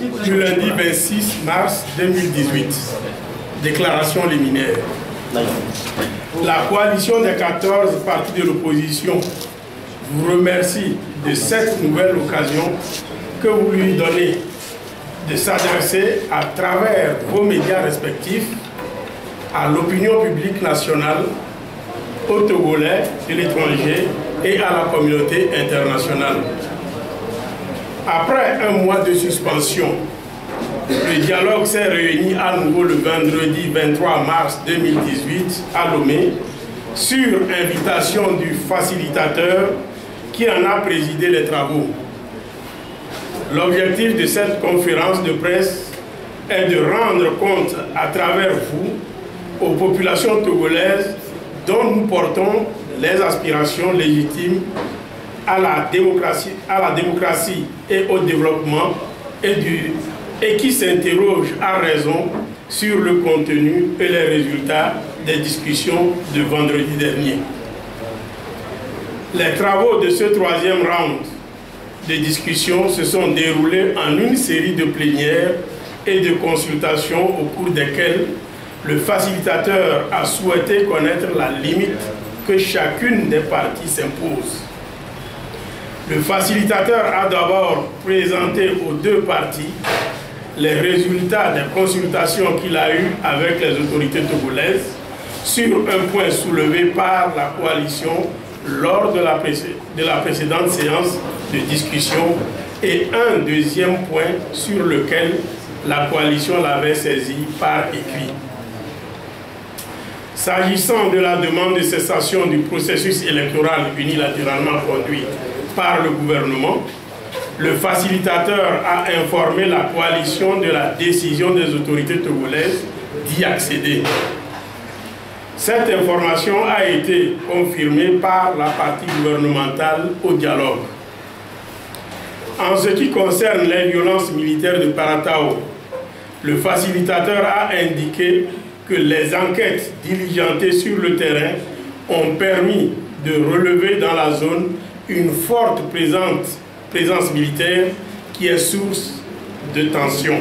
du lundi 26 mars 2018. Déclaration liminaire. La coalition des 14 partis de l'opposition vous remercie de cette nouvelle occasion que vous lui donnez de s'adresser à travers vos médias respectifs à l'opinion publique nationale, aux Togolais de l'étranger et à la communauté internationale. Après un mois de suspension, le dialogue s'est réuni à nouveau le vendredi 23 mars 2018 à Lomé sur invitation du facilitateur qui en a présidé les travaux. L'objectif de cette conférence de presse est de rendre compte à travers vous aux populations togolaises dont nous portons les aspirations légitimes à la démocratie et au développement et qui s'interrogent à raison sur le contenu et les résultats des discussions de vendredi dernier. Les travaux de ce troisième round de discussions se sont déroulés en une série de plénières et de consultations au cours desquelles le facilitateur a souhaité connaître la limite que chacune des parties s'impose. Le facilitateur a d'abord présenté aux deux parties les résultats des consultations qu'il a eues avec les autorités togolaises sur un point soulevé par la coalition lors de la précédente séance de discussion et un deuxième point sur lequel la coalition l'avait saisi par écrit. S'agissant de la demande de cessation du processus électoral unilatéralement conduit par le gouvernement, le facilitateur a informé la coalition de la décision des autorités togolaises d'y accéder. Cette information a été confirmée par la partie gouvernementale au dialogue. En ce qui concerne les violences militaires de Paratao, le facilitateur a indiqué que les enquêtes diligentées sur le terrain ont permis de relever dans la zone une forte présence militaire qui est source de tension.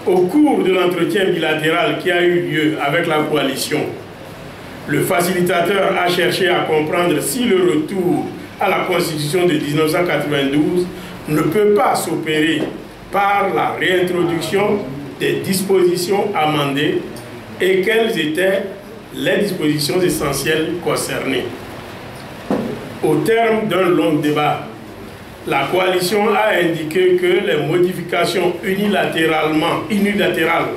Au cours de l'entretien bilatéral qui a eu lieu avec la coalition, le facilitateur a cherché à comprendre si le retour à la Constitution de 1992 ne peut pas s'opérer par la réintroduction des dispositions amendées et quelles étaient les dispositions essentielles concernées. Au terme d'un long débat, la coalition a indiqué que les modifications unilatérales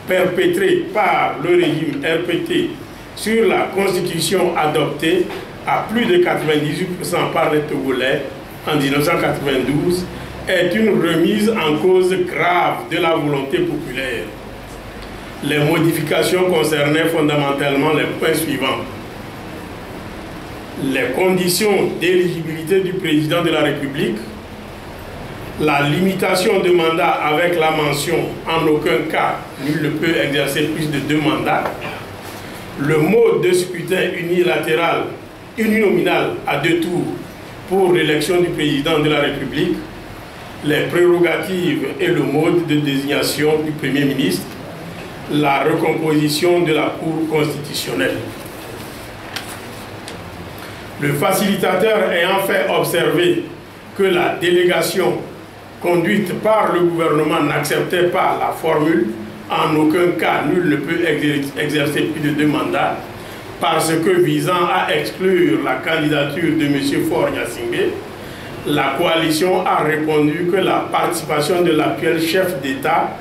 perpétrées par le régime RPT sur la Constitution adoptée à plus de 98% par les Togolais en 1992 est une remise en cause grave de la volonté populaire. Les modifications concernaient fondamentalement les points suivants. Les conditions d'éligibilité du président de la République, la limitation de mandat avec la mention « en aucun cas, nul ne peut exercer plus de 2 mandats », le mode de scrutin unilatéral, uninominal à 2 tours pour l'élection du président de la République, les prérogatives et le mode de désignation du Premier ministre, la recomposition de la Cour constitutionnelle. Le facilitateur ayant fait observer que la délégation conduite par le gouvernement n'acceptait pas la formule « en aucun cas, nul ne peut exercer plus de 2 mandats » parce que visant à exclure la candidature de M. Faure Gnassingbé, la coalition a répondu que la participation de l'actuel chef d'État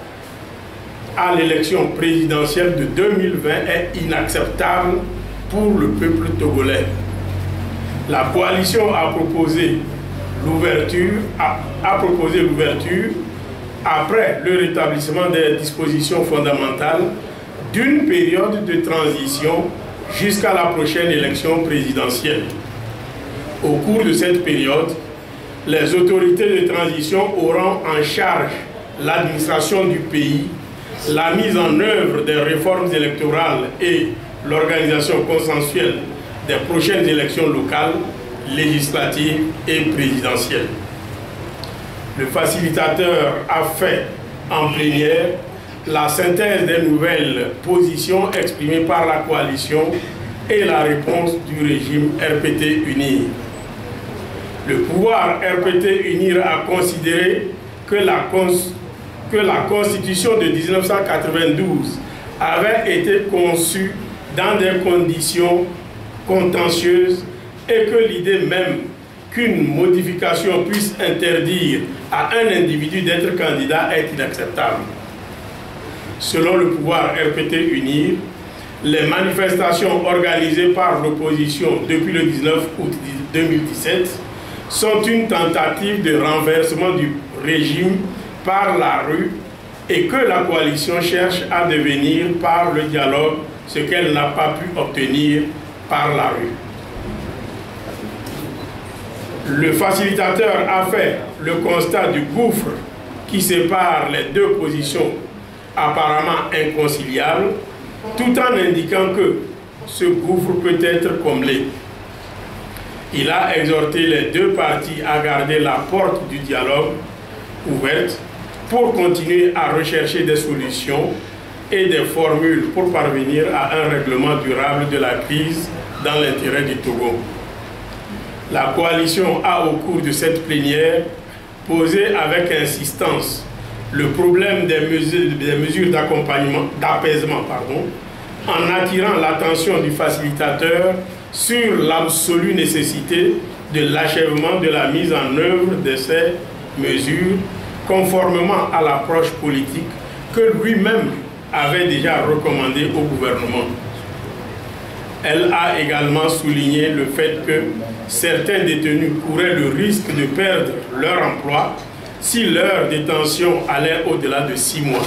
à l'élection présidentielle de 2020 est inacceptable pour le peuple togolais. La coalition a proposé l'ouverture, après le rétablissement des dispositions fondamentales, d'une période de transition jusqu'à la prochaine élection présidentielle. Au cours de cette période, les autorités de transition auront en charge l'administration du pays, la mise en œuvre des réformes électorales et l'organisation consensuelle des prochaines élections locales, législatives et présidentielles. le facilitateur a fait en plénière la synthèse des nouvelles positions exprimées par la coalition et la réponse du régime RPT-UNIR. Le pouvoir RPT-UNIR a considéré que la Constitution de 1992 avait été conçue dans des conditions contentieuses et que l'idée même qu'une modification puisse interdire à un individu d'être candidat est inacceptable. Selon le pouvoir RPT-UNIR, les manifestations organisées par l'opposition depuis le 19 août 2017 sont une tentative de renversement du régime par la rue et que la coalition cherche à devenir par le dialogue ce qu'elle n'a pas pu obtenir par la rue. Le facilitateur a fait le constat du gouffre qui sépare les deux positions apparemment inconciliables, tout en indiquant que ce gouffre peut être comblé. Il a exhorté les deux parties à garder la porte du dialogue ouverte pour continuer à rechercher des solutions et des formules pour parvenir à un règlement durable de la crise dans l'intérêt du Togo. La coalition a, au cours de cette plénière, posé avec insistance le problème des mesures d'apaisement, en attirant l'attention du facilitateur sur l'absolue nécessité de l'achèvement de la mise en œuvre de ces mesures conformément à l'approche politique que lui-même avait déjà recommandée au gouvernement. Elle a également souligné le fait que certains détenus couraient le risque de perdre leur emploi si leur détention allait au-delà de 6 mois.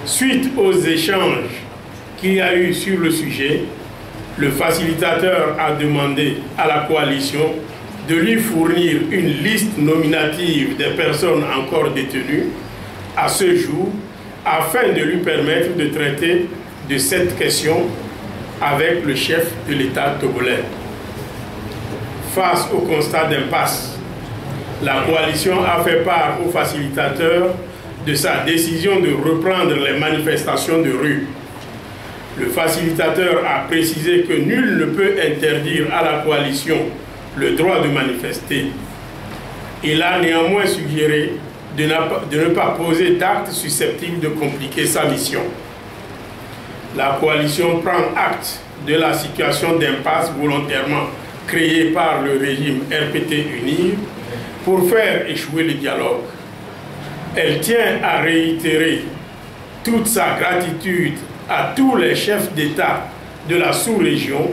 Suite aux échanges qu'il y a eu sur le sujet, le facilitateur a demandé à la coalition de lui fournir une liste nominative des personnes encore détenues à ce jour afin de lui permettre de traiter de cette question avec le chef de l'État togolais. Face au constat d'impasse, la coalition a fait part au facilitateur de sa décision de reprendre les manifestations de rue. Le facilitateur a précisé que nul ne peut interdire à la coalition le droit de manifester. Il a néanmoins suggéré de ne pas poser d'actes susceptibles de compliquer sa mission. La coalition prend acte de la situation d'impasse volontairement créée par le régime RPT-UNIR pour faire échouer le dialogue. Elle tient à réitérer toute sa gratitude à tous les chefs d'État de la sous-région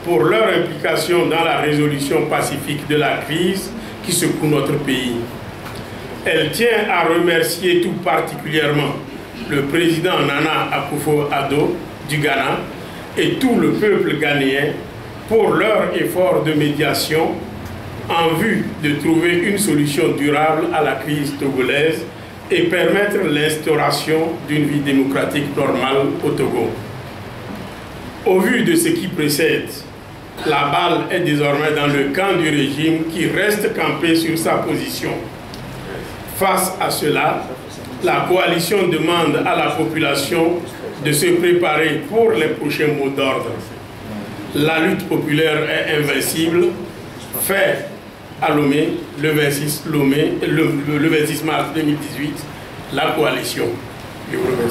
pour leur implication dans la résolution pacifique de la crise qui secoue notre pays. Elle tient à remercier tout particulièrement le président Nana Akufo-Addo du Ghana et tout le peuple ghanéen pour leur effort de médiation en vue de trouver une solution durable à la crise togolaise et permettre l'instauration d'une vie démocratique normale au Togo. Au vu de ce qui précède, la balle est désormais dans le camp du régime qui reste campé sur sa position. Face à cela, la coalition demande à la population de se préparer pour les prochains mots d'ordre. La lutte populaire est invincible. Fait à Lomé, le 26 mars 2018, la coalition. Je vous remercie.